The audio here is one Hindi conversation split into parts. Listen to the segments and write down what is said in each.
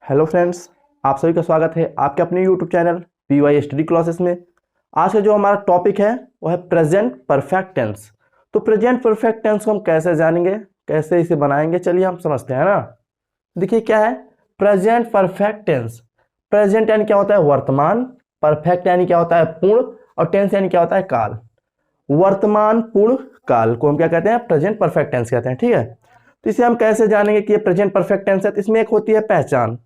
हेलो फ्रेंड्स, आप सभी का स्वागत है आपके अपने YouTube channel PY study classes में। आज का जो हमारा टॉपिक है वो है प्रेजेंट परफेक्ट टेंस। तो प्रेजेंट परफेक्ट टेंस को हम कैसे जानेंगे, कैसे इसे बनाएंगे, चलिए हम समझते हैं ना। देखिए क्या है प्रेजेंट परफेक्ट टेंस। प्रेजेंट यानी क्या होता है वर्तमान, परफेक्ट यानी क्या होता है पूर्ण, और टेंस यानी क्या होता है काल। वर्तमान पूर्ण काल को हम क्या कहते हैं, प्रेजेंट परफेक्ट टेंस कहते हैं। ठीक है, तो इसे हम कैसे जानेंगे कि ये प्रेजेंट परफेक्ट टेंस है। तो इसमें एक होती है पहचान।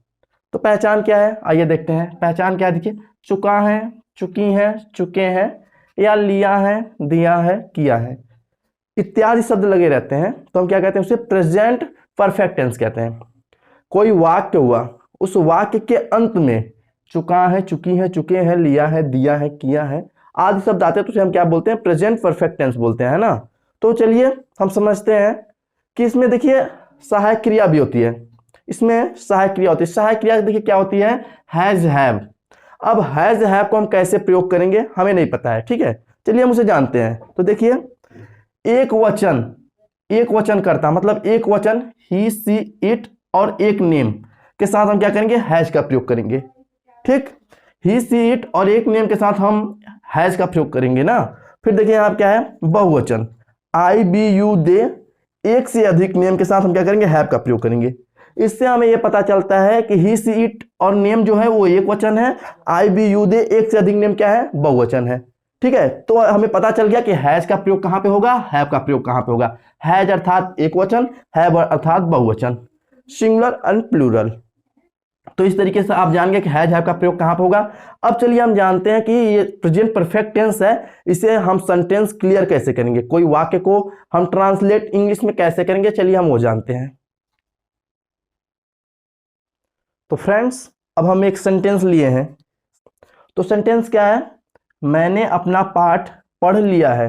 तो पहचान क्या है, आइए देखते हैं पहचान क्या है। देखिए चुका है, चुकी है, चुके हैं, या लिया है, दिया है, किया है, इत्यादि शब्द लगे रहते हैं तो हम क्या कहते हैं, उसे प्रेजेंट परफेक्ट टेंस कहते हैं। कोई वाक्य हुआ, उस वाक्य के अंत में चुका है, चुकी है, चुके हैं, लिया है, दिया है, किया है आदि शब्द आते हैं तो उसे हम क्या बोलते हैं, प्रेजेंट परफेक्ट टेंस बोलते हैं, है ना। तो चलिए हम समझते हैं कि इसमें देखिए सहायक क्रिया भी होती है। इसमें सहायक क्रिया होती है। सहायक क्रिया देखिए क्या होती है, हैज हैव। अब हैज हैव को हम कैसे प्रयोग करेंगे हमें नहीं पता है, ठीक है। चलिए हम उसे जानते हैं। तो देखिए एक वचन, एक वचन करता मतलब एक वचन ही सी इट और एक नेम के साथ हम क्या करेंगे, हैज का प्रयोग करेंगे। ठीक, ही सी इट और एक नेम के साथ हम हैज का प्रयोग करेंगे ना। फिर देखिए यहाँ क्या है, बहुवचन आई बी यू दे, एक से अधिक नेम के साथ हम क्या करेंगे, हैव का प्रयोग करेंगे। इससे हमें यह पता चलता है कि ही सी इट और नेम जो है वो एक वचन है, आई बी यू दे एक से अधिक नेम क्या है, बहुवचन है। ठीक है, तो हमें पता चल गया कि हैज का प्रयोग कहां पे होगा, हैव का प्रयोग कहां पे होगा। हैज अर्थात एक वचन, हैव अर्थात बहुवचन, सिंगुलर एंड प्लूरल। तो इस तरीके से आप जान गए कि हैज हैव का प्रयोग कहां पे होगा। अब चलिए हम जानते हैं कि ये प्रेजेंट परफेक्ट टेंस है, इसे हम सेंटेंस क्लियर कैसे करेंगे, कोई वाक्य को हम ट्रांसलेट इंग्लिश में कैसे करेंगे, चलिए हम वो जानते हैं। तो फ्रेंड्स अब हम एक सेंटेंस लिए हैं। तो सेंटेंस क्या है, मैंने अपना पाठ पढ़ लिया है।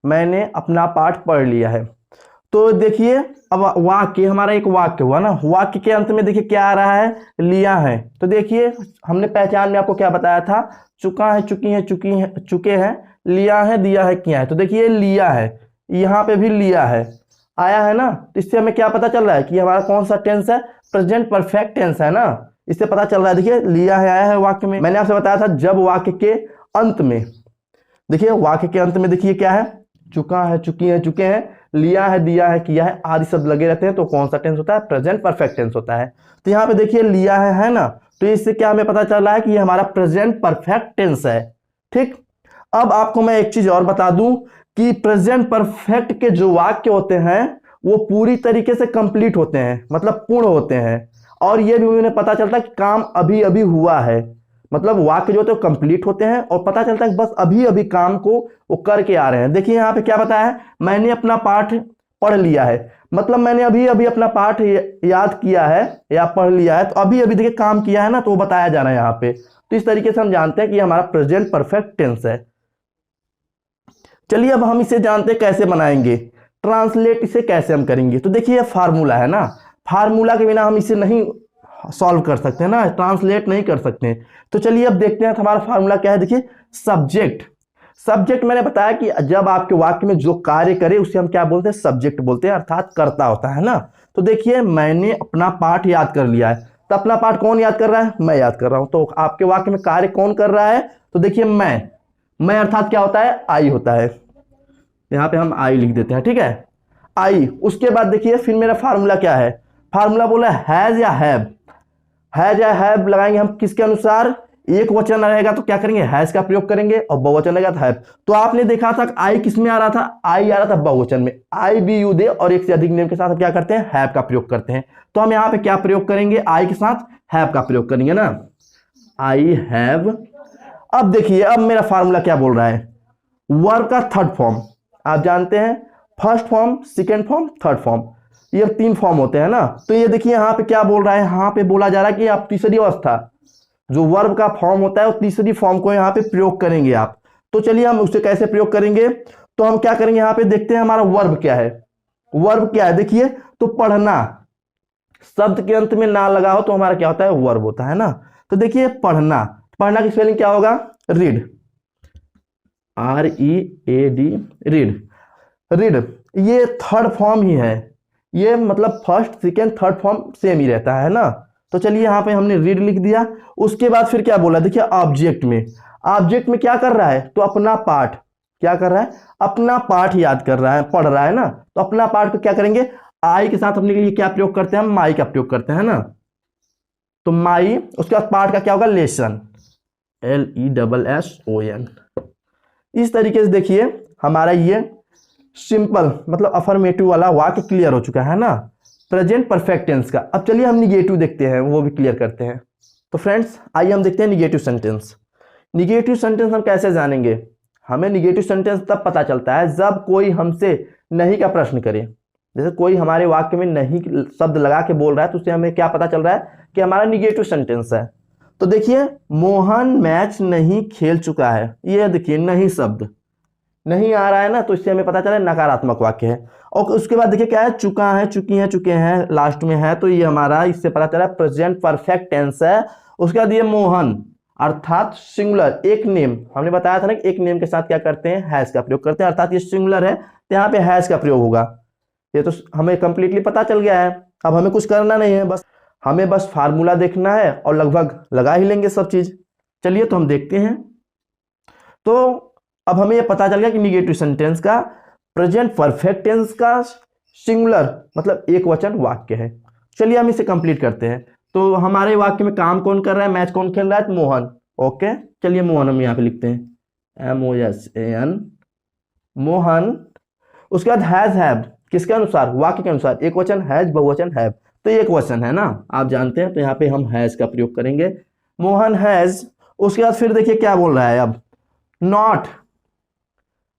मैंने अपना पाठ पढ़ लिया है। तो देखिए अब वाक्य हमारा एक वाक्य हुआ ना, वाक्य के अंत में देखिए क्या आ रहा है, लिया है। तो देखिए हमने पहचान में आपको क्या बताया था, चुका है, चुकी है, चुकी है, चुके हैं, लिया है, दिया है, किया है। तो देखिए लिया है, यहाँ पे भी लिया है आया है ना। तो इससे हमें क्या पता चल रहा है कि हमारा कौन सा टेंस है, प्रेजेंट परफेक्ट टेंस है ना। इससे पता चल रहा है, देखिए लिया है आया है वाक्य में। मैंने आपसे बताया था जब वाक्य के अंत में, देखिए वाक्य के अंत में देखिए क्या है, चुका है, चुकी है, चुके हैं, लिया है, दिया है, किया है आदि शब्द लगे रहते हैं तो कौन सा टेंस होता है, प्रेजेंट परफेक्ट टेंस होता है। तो यहाँ पे देखिए लिया है ना। तो इससे क्या हमें पता चल रहा है कि ये हमारा प्रेजेंट परफेक्ट टेंस है। ठीक, अब आपको मैं एक चीज और बता दूं कि प्रेजेंट परफेक्ट के जो वाक्य होते हैं वो पूरी तरीके से कंप्लीट होते हैं, मतलब पूर्ण होते हैं। और ये भी उन्हें पता चलता है कि काम अभी अभी हुआ है, मतलब वाक्य जो होते हैं वो कंप्लीट होते हैं और पता चलता है कि बस अभी अभी काम को वो करके आ रहे हैं। देखिए यहाँ पे क्या बताया है, मैंने अपना पाठ पढ़ लिया है, मतलब मैंने अभी अभी अपना पाठ याद किया है या पढ़ लिया है। तो अभी अभी देखिए काम किया है ना, तो वो बताया जा रहा है यहाँ पे। तो इस तरीके से हम जानते हैं कि हमारा प्रेजेंट परफेक्ट टेंस है। चलिए अब हम इसे जानते हैं कैसे बनाएंगे, ट्रांसलेट इसे कैसे हम करेंगे। तो देखिए ये फार्मूला है ना, फार्मूला के बिना हम इसे नहीं सॉल्व कर सकते ना, ट्रांसलेट नहीं कर सकते। तो चलिए अब देखते हैं हमारा फार्मूला क्या है। देखिए सब्जेक्ट, सब्जेक्ट मैंने बताया कि जब आपके वाक्य में जो कार्य करे उसे हम क्या बोलते हैं, सब्जेक्ट बोलते हैं, अर्थात कर्ता होता है ना। तो देखिए मैंने अपना पाठ याद कर लिया है, तो अपना पाठ कौन याद कर रहा है, मैं याद कर रहा हूं। तो आपके वाक्य में कार्य कौन कर रहा है, तो देखिए मैं अर्थात क्या होता है, आई होता है। यहाँ पे हम आई लिख देते हैं, ठीक है, आई। उसके बाद देखिए फिर मेरा फार्मूला क्या है, फार्मूला बोला हैज या हैव। हैज या हैव लगाएंगे हम किसके अनुसार, एक वचन रहेगा तो क्या करेंगे, हैज का प्रयोग करेंगे, और बहुवचन रहेगा तो हैव। तो आपने देखा था आई किस में आ रहा था, आई आ रहा था बहुवचन में, आई बी यू दे और एक से अधिक नेम के साथ हम क्या करते हैं, हैव का प्रयोग करते हैं। तो हम यहाँ पे क्या प्रयोग करेंगे, आई के साथ हैव का प्रयोग करेंगे ना, आई हैव। अब देखिए अब मेरा फार्मूला क्या बोल रहा है, वर्ब का थर्ड फॉर्म। आप जानते हैं first form, second form, third form, ये तीन फॉर्म होते हैं ना। तो ये देखिए यहाँ पे क्या बोल रहा है, यहाँ पे बोला जा रहा है कि आप तीसरी अवस्था, जो वर्ब का फॉर्म होता है वो तीसरी फॉर्म को यहाँ पे प्रयोग करेंगे आप। तो चलिए हम उसे कैसे प्रयोग करेंगे, तो हम क्या करेंगे, यहाँ पे देखते हैं हमारा वर्ब क्या है। वर्ब क्या है देखिए, तो पढ़ना, शब्द के अंत में ना लगा हो तो हमारा क्या होता है, वर्ब होता है ना। तो देखिए पढ़ना, पढ़ना की स्पेलिंग क्या होगा, रीड, READ, रीड। रीड ये थर्ड फॉर्म ही है, ये मतलब first second third form same ही रहता है ना। तो चलिए यहाँ पे हमने रीड लिख दिया। उसके बाद फिर क्या बोला, देखिए ऑब्जेक्ट में क्या कर रहा है, तो अपना पाठ क्या कर रहा है, अपना पाठ याद कर रहा है, पढ़ रहा है ना। तो अपना पाठ को क्या करेंगे, आई के साथ अपने लिए क्या प्रयोग करते हैं, हम माई का प्रयोग करते हैं ना। तो माई, उसके बाद पाठ का क्या होगा, लेसन, LESSON। इस तरीके से देखिए हमारा ये सिंपल मतलब अफर्मेटिव वाला वाक्य क्लियर हो चुका है ना, प्रेजेंट परफेक्ट टेंस का। अब चलिए हम निगेटिव देखते हैं, वो भी क्लियर करते हैं। तो फ्रेंड्स आइए हम देखते हैं निगेटिव सेंटेंस। निगेटिव सेंटेंस हम कैसे जानेंगे, हमें निगेटिव सेंटेंस तब पता चलता है जब कोई हमसे नहीं का प्रश्न करे। जैसे कोई हमारे वाक्य में नहीं शब्द लगा के बोल रहा है तो उससे हमें क्या पता चल रहा है कि हमारा निगेटिव सेंटेंस है। तो देखिए मोहन मैच नहीं खेल चुका है, ये देखिए नहीं शब्द नहीं आ रहा है ना, तो इससे हमें पता चला नकारात्मक वाक्य है। और उसके बाद देखिए क्या है, चुका है, चुकी है, चुके हैं लास्ट में है, तो ये हमारा इससे पता चला प्रेजेंट परफेक्ट टेंस है। उसके बाद ये मोहन अर्थात सिंगुलर एक नेम, हमने बताया था ना कि एक नेम के साथ क्या करते हैं, हैज का प्रयोग करते हैं, अर्थात ये सिंगुलर है तो यहाँ पे हैज का प्रयोग होगा। ये तो हमें कंप्लीटली पता चल गया है। अब हमें कुछ करना नहीं है, बस हमें बस फार्मूला देखना है और लगभग लगा ही लेंगे सब चीज। चलिए तो हम देखते हैं। तो अब हमें यह पता चल गया कि निगेटिव सेंटेंस का प्रेजेंट परफेक्ट टेंस का सिंगुलर मतलब एक वचन वाक्य है। चलिए हम इसे कंप्लीट करते हैं। तो हमारे वाक्य में काम कौन कर रहा है, मैच कौन खेल रहा है, मोहन। ओके चलिए मोहन हम यहाँ पे लिखते हैं MOSAN मोहन। उसके बाद हैज हैव किसके अनुसार, वाक्य के अनुसार, एक वचन हैज बहुवचन हैव, तो एक वचन है ना आप जानते हैं, तो यहाँ पे हम हैज का प्रयोग करेंगे, मोहन हैज। उसके बाद फिर देखिए क्या बोल रहा है, अब नॉट,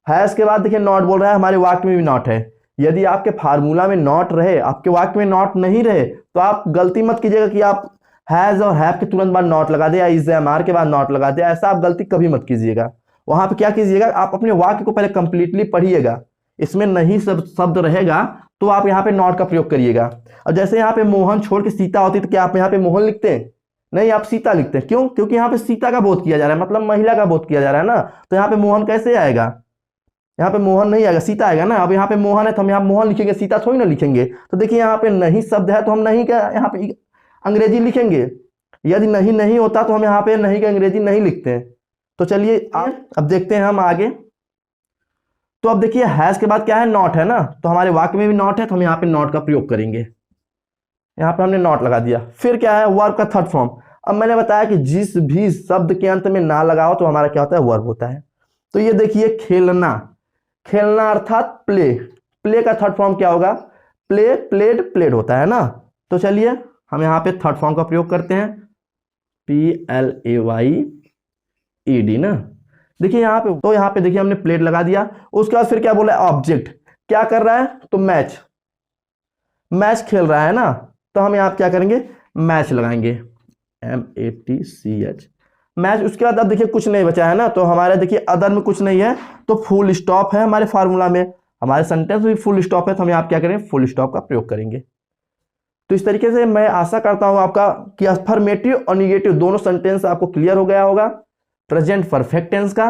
हैज के बाद देखिए नॉट बोल रहा है, हमारे वाक्य में भी नॉट है। यदि आपके फार्मूला में नॉट रहे, आपके वाक्य में नॉट नहीं रहे, तो आप गलती मत कीजिएगा कि आप हैज और हैव के तुरंत बाद नॉट लगा दे या इज एम आर के बाद नॉट लगा दे, ऐसा आप गलती कभी मत कीजिएगा। वहां पे क्या कीजिएगा, आप अपने वाक्य को पहले कंप्लीटली पढ़िएगा, इसमें नहीं शब्द रहेगा तो आप यहाँ पे नॉट का प्रयोग करिएगा। और जैसे यहाँ पे मोहन छोड़ के सीता होती तो क्या आप यहाँ पे मोहन लिखते हैं, नहीं आप सीता लिखते हैं। क्यों, क्योंकि यहाँ पे सीता का बोध किया जा रहा है, मतलब महिला का बोध किया जा रहा है ना, तो यहाँ पे मोहन कैसे आएगा, यहाँ पे मोहन नहीं आएगा, सीता आएगा ना। अब यहाँ पे मोहन है तो हम यहाँ मोहन लिखेंगे, सीता थोड़ी ना लिखेंगे। तो देखिए यहाँ पे नहीं शब्द है तो हम नहीं का यहाँ पे अंग्रेजी लिखेंगे, यदि नहीं नहीं होता तो हम यहाँ पे नहीं का अंग्रेजी नहीं लिखते हैं। तो चलिए अब देखते हैं हम आगे। तो अब देखिए हैज के बाद क्या है, नॉट है ना, तो हमारे वाक्य में भी नॉट है तो हम यहाँ पे नॉट का प्रयोग करेंगे। यहाँ पे हमने नॉट लगा दिया। फिर क्या है, वर्ब का थर्ड फॉर्म। अब मैंने बताया कि जिस भी शब्द के अंत में ना लगाओ तो हमारा क्या होता है, वर्ब होता है। तो ये देखिए खेलना, खेलना अर्थात प्ले, प्ले का थर्ड फॉर्म क्या होगा, प्ले, प्लेड, प्लेड होता है ना। तो चलिए हम यहाँ पे थर्ड फॉर्म का प्रयोग करते हैं, PLAYED ना। देखिए यहाँ पे, तो यहाँ पे देखिए हमने प्लेड लगा दिया। उसके बाद फिर क्या बोला है, ऑब्जेक्ट क्या कर रहा है, तो मैच, मैच खेल रहा है ना, तो हम यहाँ क्या करेंगे, मैच लगाएंगे, MATCH मैच। उसके बाद अब देखिए कुछ नहीं बचा है ना, तो हमारे देखिए अदर में कुछ नहीं है, तो फुल स्टॉप है हमारे फार्मूला में, हमारे सेंटेंस में भी फुल स्टॉप है, तो हम यहाँ क्या करेंगे, फुल स्टॉप का प्रयोग करेंगे। तो इस तरीके से मैं आशा करता हूँ आपका कि अफर्मेटिव और निगेटिव दोनों सेंटेंस आपको क्लियर हो गया होगा। प्रेजेंट परफेक्ट टेंस का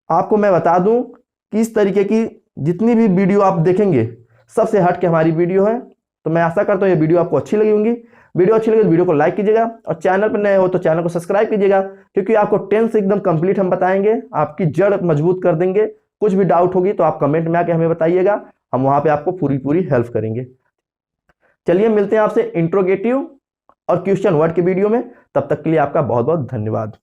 आपको मैं बता दूं कि इस तरीके की जितनी भी वीडियो आप देखेंगे सबसे हट के हमारी वीडियो है। तो मैं आशा करता हूँ ये वीडियो आपको अच्छी लगी होंगी। वीडियो अच्छी लगी तो वीडियो को लाइक कीजिएगा और चैनल पर नए हो तो चैनल को सब्सक्राइब कीजिएगा, क्योंकि आपको टेंस एकदम कंप्लीट हम बताएंगे, आपकी जड़ मजबूत कर देंगे। कुछ भी डाउट होगी तो आप कमेंट में आके हमें बताइएगा, हम वहां पे आपको पूरी हेल्प करेंगे। चलिए मिलते हैं आपसे इंट्रोगेटिव और क्वेश्चन वर्ड के वीडियो में, तब तक के लिए आपका बहुत बहुत धन्यवाद।